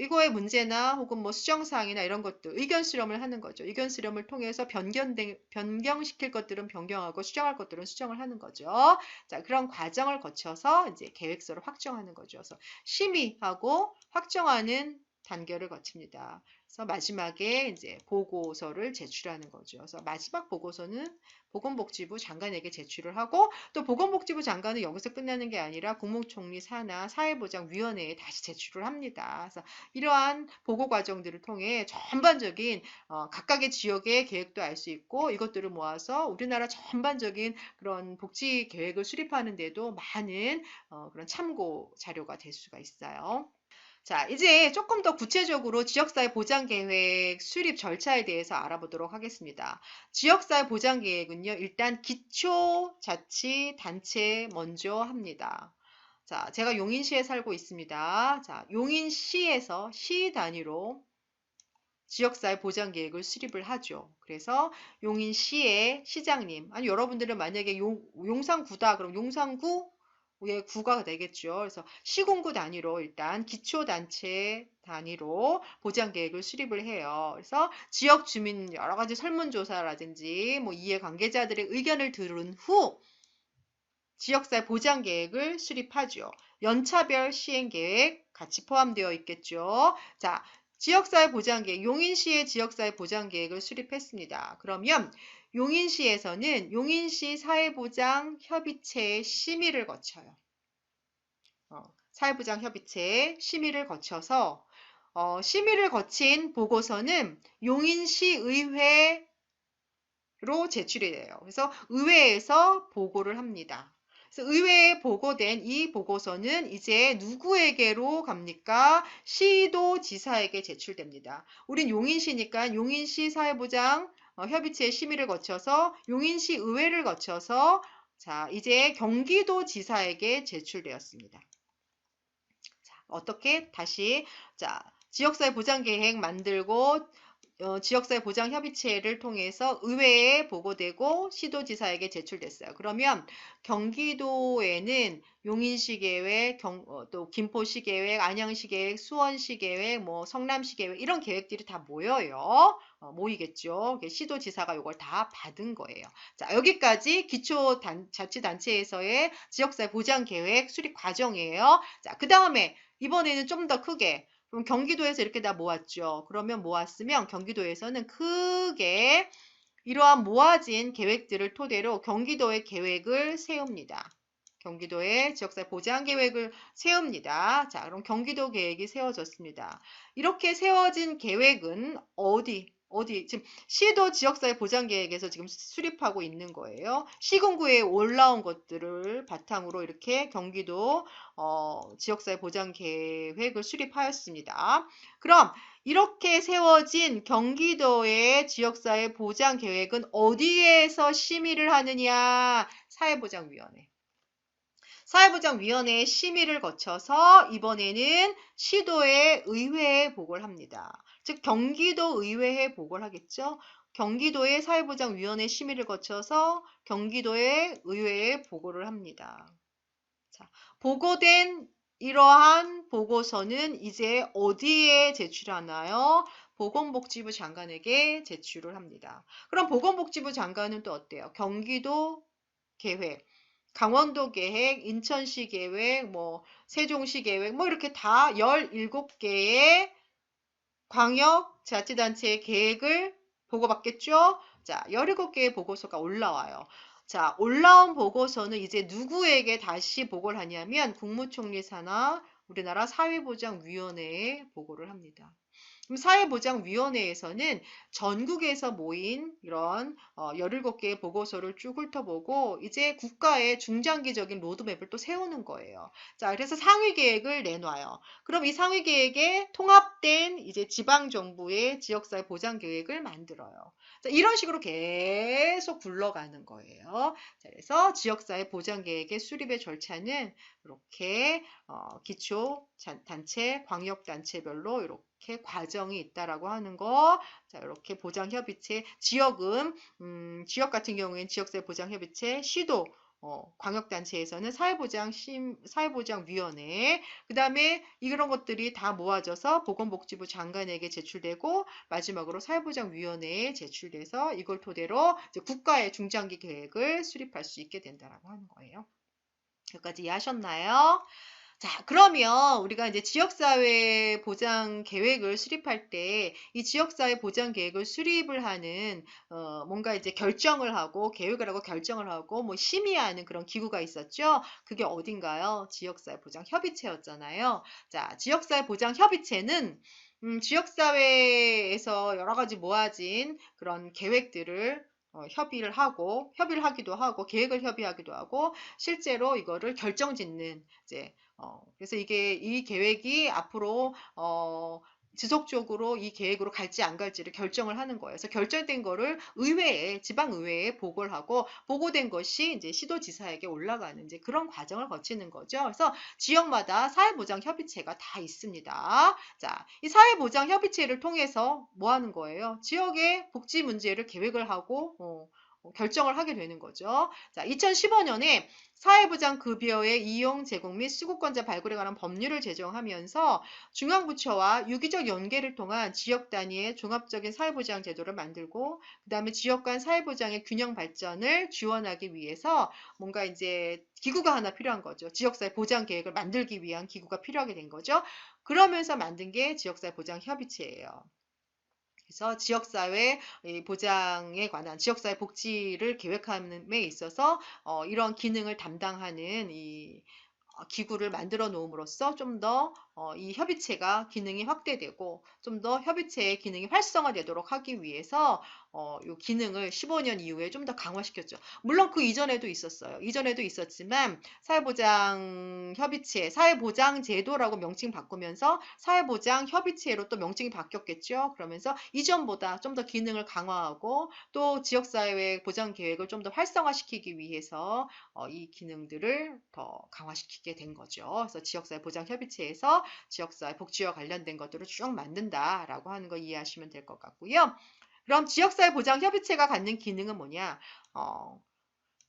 이거의 문제나 혹은 뭐 수정사항이나 이런 것들 의견 수렴을 하는 거죠. 의견 수렴을 통해서 변경시킬 것들은 변경하고 수정할 것들은 수정을 하는 거죠. 자, 그런 과정을 거쳐서 이제 계획서를 확정하는 거죠. 그래서 심의하고 확정하는 단계를 거칩니다. 그래서 마지막에 이제 보고서를 제출하는 거죠. 그래서 마지막 보고서는 보건복지부 장관에게 제출을 하고 또 보건복지부 장관은 여기서 끝나는 게 아니라 국무총리 산하 사회보장위원회에 다시 제출을 합니다. 그래서 이러한 보고 과정들을 통해 전반적인 각각의 지역의 계획도 알 수 있고 이것들을 모아서 우리나라 전반적인 그런 복지 계획을 수립하는 데도 많은 그런 참고 자료가 될 수가 있어요. 자, 이제 조금 더 구체적으로 지역사회 보장계획 수립 절차에 대해서 알아보도록 하겠습니다. 지역사회 보장계획은요, 일단 기초자치단체 먼저 합니다. 자, 제가 용인시에 살고 있습니다. 자, 용인시에서 시 단위로 지역사회 보장계획을 수립을 하죠. 그래서 용인시의 시장님, 아니 여러분들은 만약에 용산구다, 그럼 용산구 의 구가 되겠죠. 그래서 시군구 단위로 일단 기초단체 단위로 보장계획을 수립을 해요. 그래서 지역 주민 여러 가지 설문조사라든지 뭐 이해관계자들의 의견을 들은 후 지역사회 보장계획을 수립하죠. 연차별 시행계획 같이 포함되어 있겠죠. 자, 지역사회 보장계획, 용인시의 지역사회 보장계획을 수립했습니다. 그러면 용인시에서는 용인시 사회보장협의체의 심의를 거쳐요. 사회보장협의체의 심의를 거쳐서 심의를 거친 보고서는 용인시의회로 제출이 돼요. 그래서 의회에서 보고를 합니다. 그래서 의회에 보고된 이 보고서는 이제 누구에게로 갑니까? 시도지사에게 제출됩니다. 우린 용인시니까 용인시 사회보장 협의체 심의를 거쳐서 용인시 의회를 거쳐서 자, 이제 경기도지사에게 제출되었습니다. 자, 어떻게 다시 자, 지역사회 보장계획 만들고 지역사회 보장협의체를 통해서 의회에 보고되고 시도지사에게 제출됐어요. 그러면 경기도에는 용인시 계획, 또 김포시 계획, 안양시 계획, 수원시 계획, 뭐 성남시 계획 이런 계획들이 다 모여요. 모이겠죠. 시도지사가 이걸 다 받은 거예요. 자, 여기까지 기초자치단체에서의 지역사회 보장계획 수립 과정이에요. 자, 그 다음에 이번에는 좀 더 크게 그럼 경기도에서 이렇게 다 모았죠. 그러면 모았으면 경기도에서는 크게 이러한 모아진 계획들을 토대로 경기도의 계획을 세웁니다. 경기도의 지역사회 보장 계획을 세웁니다. 자, 그럼 경기도 계획이 세워졌습니다. 이렇게 세워진 계획은 어디 지금 시도 지역사회 보장 계획에서 지금 수립하고 있는 거예요. 시군구에 올라온 것들을 바탕으로 이렇게 경기도 지역사회 보장 계획을 수립하였습니다. 그럼 이렇게 세워진 경기도의 지역사회 보장 계획은 어디에서 심의를 하느냐? 사회보장위원회. 사회보장위원회의 심의를 거쳐서 이번에는 시도의 의회에 보고를 합니다. 즉 경기도 의회에 보고를 하겠죠. 경기도의 사회보장위원회 심의를 거쳐서 경기도의 의회에 보고를 합니다. 자, 보고된 이러한 보고서는 이제 어디에 제출하나요? 보건복지부 장관에게 제출을 합니다. 그럼 보건복지부 장관은 또 어때요? 경기도 계획, 강원도 계획, 인천시 계획, 뭐 세종시 계획, 뭐 이렇게 다 17개의 광역자치단체의 계획을 보고받겠죠? 자, 17개의 보고서가 올라와요. 자, 올라온 보고서는 이제 누구에게 다시 보고를 하냐면 국무총리 산하 우리나라 사회보장위원회에 보고를 합니다. 그럼 사회보장위원회에서는 전국에서 모인 이런 17개의 보고서를 쭉 훑어보고 이제 국가의 중장기적인 로드맵을 또 세우는 거예요. 자, 그래서 상위계획을 내놔요. 그럼 이 상위계획에 통합된 이제 지방정부의 지역사회 보장계획을 만들어요. 자, 이런 식으로 계속 굴러가는 거예요. 자, 그래서 지역사회 보장계획의 수립의 절차는 이렇게 기초 단체, 광역단체별로 이렇게 과정이 있다라고 하는 거. 자, 이렇게 보장협의체, 지역은 지역 같은 경우에는 지역사회 보장협의체, 시도 광역단체에서는 사회보장위원회, 그 다음에 이런 것들이 다 모아져서 보건복지부 장관에게 제출되고 마지막으로 사회보장위원회에 제출돼서 이걸 토대로 이제 국가의 중장기 계획을 수립할 수 있게 된다라고 하는 거예요. 여기까지 이해하셨나요? 자, 그러면 우리가 이제 지역사회 보장 계획을 수립할 때 이 지역사회 보장 계획을 수립을 하는 뭔가 이제 결정을 하고 계획을 하고 결정을 하고 뭐 심의하는 그런 기구가 있었죠. 그게 어딘가요? 지역사회 보장 협의체였잖아요. 자, 지역사회 보장 협의체는 지역사회에서 여러 가지 모아진 그런 계획들을 협의를 하기도 하고, 계획을 협의하기도 하고, 실제로 이거를 결정짓는, 이제, 그래서 이 계획이 앞으로, 지속적으로 이 계획으로 갈지 안 갈지를 결정을 하는 거예요. 그래서 결정된 거를 지방의회에 보고를 하고, 보고된 것이 이제 시도지사에게 올라가는 이제 그런 과정을 거치는 거죠. 그래서 지역마다 사회보장협의체가 다 있습니다. 자, 이 사회보장협의체를 통해서 뭐 하는 거예요? 지역의 복지 문제를 계획을 하고, 결정을 하게 되는 거죠. 자, 2015년에 사회보장급여의 이용, 제공 및 수급권자 발굴에 관한 법률을 제정하면서 중앙부처와 유기적 연계를 통한 지역 단위의 종합적인 사회보장 제도를 만들고 그 다음에 지역 간 사회보장의 균형 발전을 지원하기 위해서 뭔가 이제 기구가 하나 필요한 거죠. 지역사회 보장 계획을 만들기 위한 기구가 필요하게 된 거죠. 그러면서 만든 게 지역사회 보장 협의체예요. 그래서 지역사회 보장에 관한 지역사회 복지를 계획함에 있어서 이런 기능을 담당하는 이 기구를 만들어 놓음으로써 좀 더 이 협의체가 기능이 확대되고 좀 더 협의체의 기능이 활성화되도록 하기 위해서 이 기능을 15년 이후에 좀 더 강화시켰죠. 물론 그 이전에도 있었어요. 이전에도 있었지만 사회보장 협의체, 사회보장제도라고 명칭 바꾸면서 사회보장 협의체로 또 명칭이 바뀌었겠죠. 그러면서 이전보다 좀 더 기능을 강화하고 또 지역사회 보장 계획을 좀 더 활성화시키기 위해서 이 기능들을 더 강화시키게 된 거죠. 그래서 지역사회 보장협의체에서 지역사회 복지와 관련된 것들을 쭉 만든다라고 하는 거 이해하시면 될 것 같고요. 그럼 지역사회 보장협의체가 갖는 기능은 뭐냐?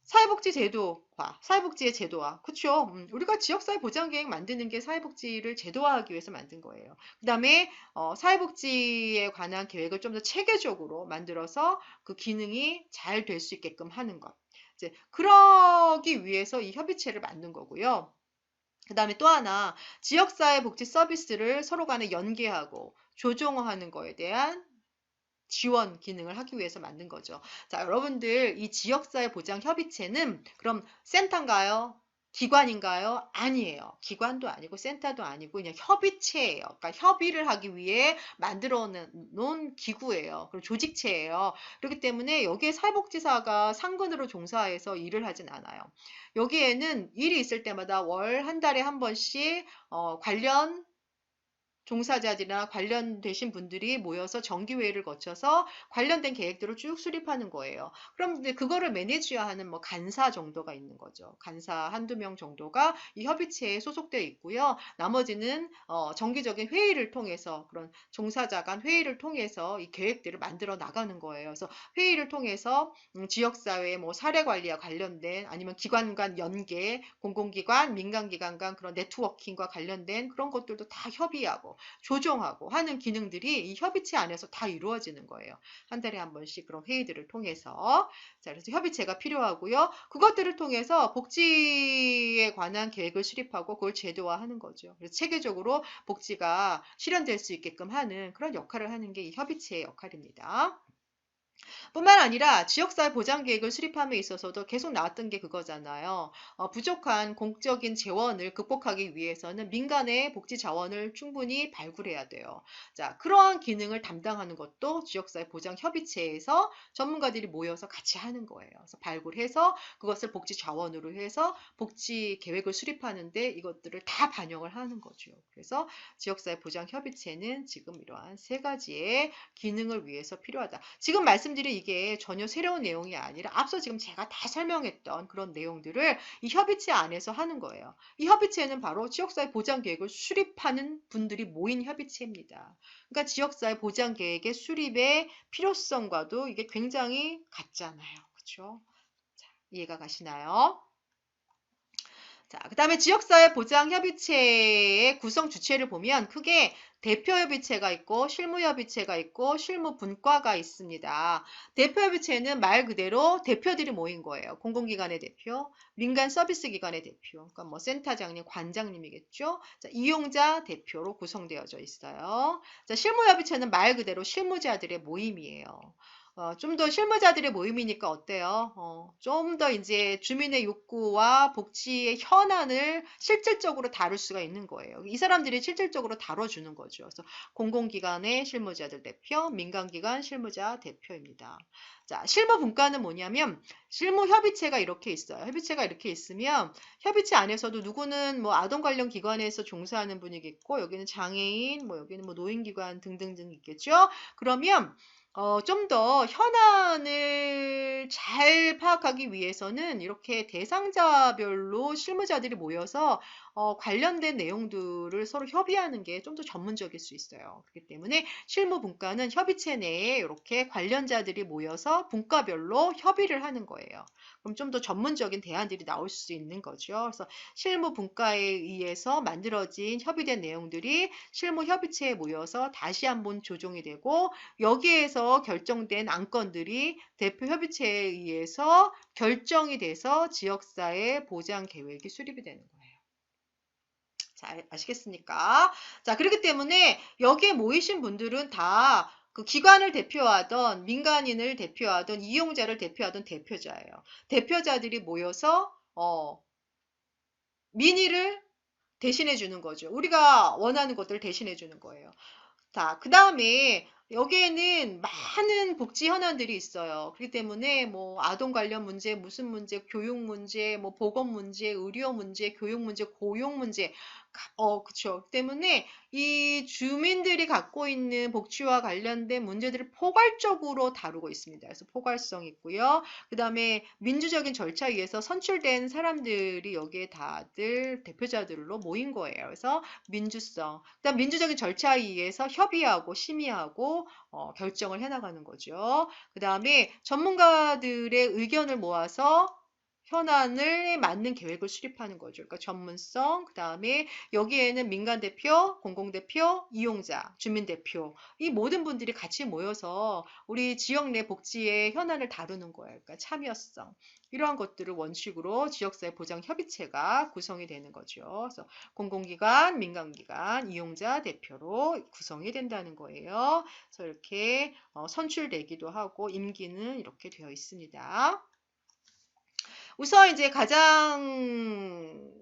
사회복지 제도화, 사회복지의 제도화. 그쵸? 우리가 지역사회 보장계획 만드는 게 사회복지를 제도화하기 위해서 만든 거예요. 그 다음에 사회복지에 관한 계획을 좀 더 체계적으로 만들어서 그 기능이 잘 될 수 있게끔 하는 것. 이제 그러기 위해서 이 협의체를 만든 거고요. 그 다음에 또 하나 지역사회 복지 서비스를 서로 간에 연계하고 조정하는 거에 대한 지원 기능을 하기 위해서 만든 거죠. 자, 여러분들 이 지역사회 보장 협의체는 그럼 센터인가요? 기관인가요? 아니에요. 기관도 아니고 센터도 아니고 그냥 협의체예요. 그러니까 협의를 하기 위해 만들어 놓은 기구예요. 그리고 조직체예요. 그렇기 때문에 여기에 사회복지사가 상근으로 종사해서 일을 하진 않아요. 여기에는 일이 있을 때마다 월 한 달에 한 번씩 관련 종사자들이나 관련되신 분들이 모여서 정기회의를 거쳐서 관련된 계획들을 쭉 수립하는 거예요. 그럼 이제 그거를 매니지어야 하는 뭐 간사 정도가 있는 거죠. 간사 한두 명 정도가 이 협의체에 소속되어 있고요. 나머지는 정기적인 회의를 통해서 그런 종사자 간 회의를 통해서 이 계획들을 만들어 나가는 거예요. 그래서 회의를 통해서 지역사회 뭐 사례 관리와 관련된 아니면 기관 간 연계, 공공기관, 민간기관 간 그런 네트워킹과 관련된 그런 것들도 다 협의하고 조정하고 하는 기능들이 이 협의체 안에서 다 이루어지는 거예요. 한 달에 한 번씩 그런 회의들을 통해서. 자, 그래서 협의체가 필요하고요. 그것들을 통해서 복지에 관한 계획을 수립하고 그걸 제도화하는 거죠. 그래서 체계적으로 복지가 실현될 수 있게끔 하는 그런 역할을 하는 게 이 협의체의 역할입니다. 뿐만 아니라 지역사회 보장계획을 수립함에 있어서도 계속 나왔던 게 그거잖아요. 부족한 공적인 재원을 극복하기 위해서는 민간의 복지 자원을 충분히 발굴해야 돼요. 자, 그러한 기능을 담당하는 것도 지역사회 보장협의체에서 전문가들이 모여서 같이 하는 거예요. 그래서 발굴해서 그것을 복지 자원으로 해서 복지 계획을 수립하는데 이것들을 다 반영을 하는 거죠. 그래서 지역사회 보장협의체는 지금 이러한 세 가지의 기능을 위해서 필요하다. 지금 말씀드린 이게 전혀 새로운 내용이 아니라 앞서 지금 제가 다 설명했던 그런 내용들을 이 협의체 안에서 하는 거예요. 이 협의체는 바로 지역사회 보장계획을 수립하는 분들이 모인 협의체입니다. 그러니까 지역사회 보장계획의 수립의 필요성과도 이게 굉장히 같잖아요. 그렇죠? 자, 이해가 가시나요? 자, 그 다음에 지역사회 보장협의체의 구성 주체를 보면 크게 대표협의체가 있고 실무협의체가 있고 실무분과가 있습니다. 대표협의체는 말 그대로 대표들이 모인 거예요. 공공기관의 대표, 민간서비스기관의 대표, 그러니까 뭐 센터장님, 관장님이겠죠. 자, 이용자 대표로 구성되어져 있어요. 자, 실무협의체는 말 그대로 실무자들의 모임이에요. 좀 더 실무자들의 모임이니까 어때요? 좀 더 이제 주민의 욕구와 복지의 현안을 실질적으로 다룰 수가 있는 거예요. 이 사람들이 실질적으로 다뤄주는 거죠. 그래서 공공기관의 실무자들 대표, 민간기관 실무자 대표입니다. 자, 실무분과는 뭐냐면 실무협의체가 이렇게 있어요. 협의체가 이렇게 있으면 협의체 안에서도 누구는 뭐 아동 관련 기관에서 종사하는 분이겠고 여기는 장애인, 뭐 여기는 뭐 노인기관 등등등 있겠죠. 그러면 좀 더 현안을 잘 파악하기 위해서는 이렇게 대상자별로 실무자들이 모여서 관련된 내용들을 서로 협의하는 게 좀 더 전문적일 수 있어요. 그렇기 때문에 실무 분과는 협의체 내에 이렇게 관련자들이 모여서 분과별로 협의를 하는 거예요. 그럼 좀 더 전문적인 대안들이 나올 수 있는 거죠. 그래서 실무 분과에 의해서 만들어진 협의된 내용들이 실무 협의체에 모여서 다시 한번 조정이 되고 여기에서 결정된 안건들이 대표 협의체에 의해서 결정이 돼서 지역사회 보장 계획이 수립이 되는 거예요. 자, 아시겠습니까? 자, 그렇기 때문에 여기에 모이신 분들은 다 그 기관을 대표하던 민간인을 대표하던 이용자를 대표하던 대표자예요. 대표자들이 모여서 민의를 대신해 주는 거죠. 우리가 원하는 것들을 대신해 주는 거예요. 자, 그 다음에 여기에는 많은 복지 현안들이 있어요. 그렇기 때문에 뭐 아동 관련 문제, 무슨 문제, 교육 문제, 뭐 보건 문제, 의료 문제, 교육 문제, 고용 문제, 그쵸. 때문에 이 주민들이 갖고 있는 복지와 관련된 문제들을 포괄적으로 다루고 있습니다. 그래서 포괄성 있고요. 그 다음에 민주적인 절차에 의해서 선출된 사람들이 여기에 다들 대표자들로 모인 거예요. 그래서 민주성, 그다음 민주적인 절차에 의해서 협의하고 심의하고 결정을 해나가는 거죠. 그 다음에 전문가들의 의견을 모아서 현안을 맞는 계획을 수립하는 거죠. 그러니까 전문성, 그 다음에 여기에는 민간 대표, 공공 대표, 이용자, 주민 대표 이 모든 분들이 같이 모여서 우리 지역 내 복지의 현안을 다루는 거예요. 그러니까 참여성 이러한 것들을 원칙으로 지역사회 보장 협의체가 구성이 되는 거죠. 그래서 공공기관, 민간기관, 이용자 대표로 구성이 된다는 거예요. 그래서 이렇게 선출되기도 하고 임기는 이렇게 되어 있습니다. 우선 이제 가장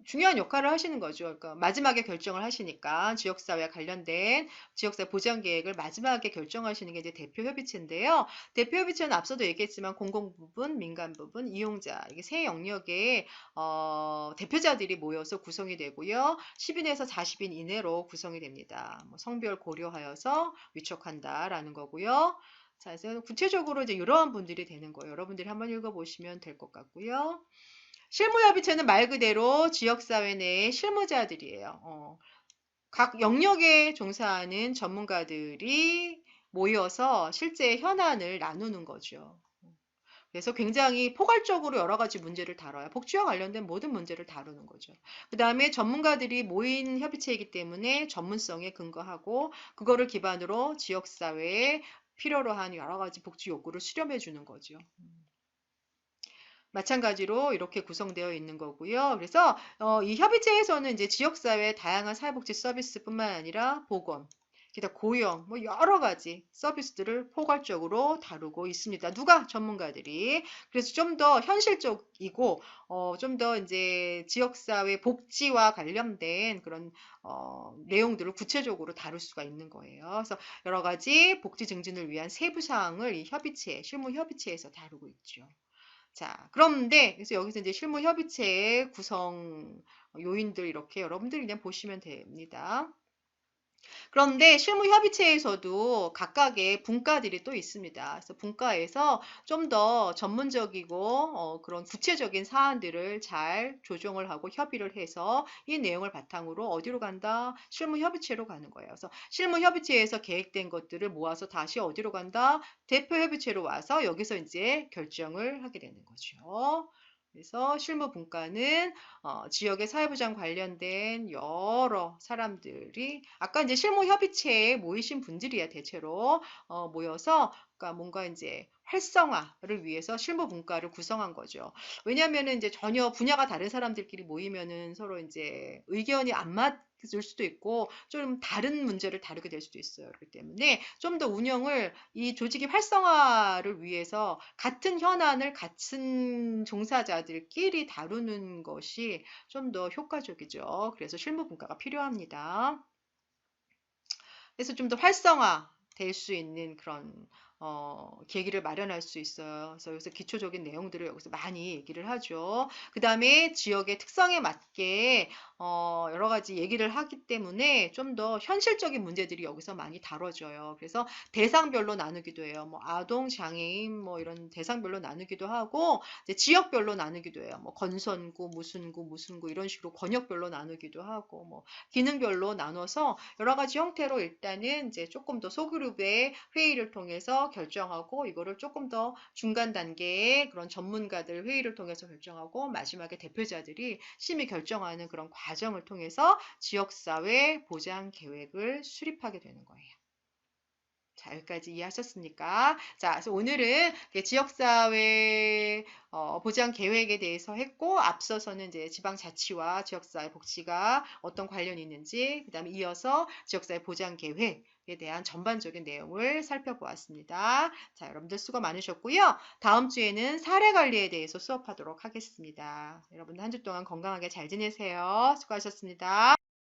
중요한 역할을 하시는 거죠. 그러니까 마지막에 결정을 하시니까 지역사회와 관련된 지역사회 보장 계획을 마지막에 결정하시는 게 이제 대표협의체인데요. 대표협의체는 앞서도 얘기했지만 공공 부분, 민간 부분, 이용자 이게 세 영역의 대표자들이 모여서 구성이 되고요. 10인에서 40인 이내로 구성이 됩니다. 뭐 성별 고려하여서 위촉한다라는 거고요. 자, 그래서 구체적으로 이제 이러한 분들이 되는 거예요. 여러분들이 한번 읽어보시면 될 것 같고요. 실무협의체는 말 그대로 지역사회 내의 실무자들이에요. 각 영역에 종사하는 전문가들이 모여서 실제 현안을 나누는 거죠. 그래서 굉장히 포괄적으로 여러 가지 문제를 다뤄요. 복지와 관련된 모든 문제를 다루는 거죠. 그 다음에 전문가들이 모인 협의체이기 때문에 전문성에 근거하고 그거를 기반으로 지역사회에 필요로 한 여러 가지 복지 요구를 수렴해 주는 거죠. 마찬가지로 이렇게 구성되어 있는 거고요. 그래서 이 협의체에서는 이제 지역사회 다양한 사회복지 서비스뿐만 아니라 보건, 기타 고용, 뭐 여러 가지 서비스들을 포괄적으로 다루고 있습니다. 누가? 전문가들이. 그래서 좀 더 현실적이고, 좀 더 이제 지역사회 복지와 관련된 그런, 내용들을 구체적으로 다룰 수가 있는 거예요. 그래서 여러 가지 복지 증진을 위한 세부 사항을 이 협의체, 실무 협의체에서 다루고 있죠. 자, 그런데 그래서 여기서 이제 실무 협의체의 구성 요인들 이렇게 여러분들이 그냥 보시면 됩니다. 그런데 실무협의체에서도 각각의 분과들이 또 있습니다. 그래서 분과에서 좀 더 전문적이고 그런 구체적인 사안들을 잘 조정을 하고 협의를 해서 이 내용을 바탕으로 어디로 간다? 실무협의체로 가는 거예요. 그래서 실무협의체에서 계획된 것들을 모아서 다시 어디로 간다? 대표협의체로 와서 여기서 이제 결정을 하게 되는 거죠. 그래서 실무분과는 지역의 사회보장 관련된 여러 사람들이 아까 이제 실무협의체에 모이신 분들이야 대체로 모여서 그러니까 뭔가 이제 활성화를 위해서 실무분과를 구성한 거죠. 왜냐하면은 이제 전혀 분야가 다른 사람들끼리 모이면은 서로 이제 의견이 안 맞을 수도 있고 좀 다른 문제를 다루게 될 수도 있어요. 그렇기 때문에 좀 더 운영을 이 조직의 활성화를 위해서 같은 현안을 같은 종사자들끼리 다루는 것이 좀 더 효과적이죠. 그래서 실무 분과가 필요합니다. 그래서 좀 더 활성화 될 수 있는 그런 계기를 마련할 수 있어요. 그래서 여기서 기초적인 내용들을 여기서 많이 얘기를 하죠. 그 다음에 지역의 특성에 맞게 여러 가지 얘기를 하기 때문에 좀 더 현실적인 문제들이 여기서 많이 다뤄져요. 그래서 대상별로 나누기도 해요. 뭐 아동, 장애인 뭐 이런 대상별로 나누기도 하고 이제 지역별로 나누기도 해요. 뭐 건선구, 무슨 구 이런 식으로 권역별로 나누기도 하고 뭐 기능별로 나눠서 여러 가지 형태로 일단은 이제 조금 더 소그룹의 회의를 통해서 결정하고 이거를 조금 더 중간 단계의 그런 전문가들 회의를 통해서 결정하고 마지막에 대표자들이 심의 결정하는 그런 과정을 통해서 지역사회 보장 계획을 수립하게 되는 거예요. 자, 여기까지 이해하셨습니까? 자, 그래서 오늘은 지역사회 보장 계획에 대해서 했고, 앞서서는 이제 지방자치와 지역사회 복지가 어떤 관련이 있는지, 그 다음에 이어서 지역사회 보장 계획에 대한 전반적인 내용을 살펴보았습니다. 자, 여러분들 수고 많으셨고요. 다음 주에는 사례 관리에 대해서 수업하도록 하겠습니다. 여러분들 한 주 동안 건강하게 잘 지내세요. 수고하셨습니다.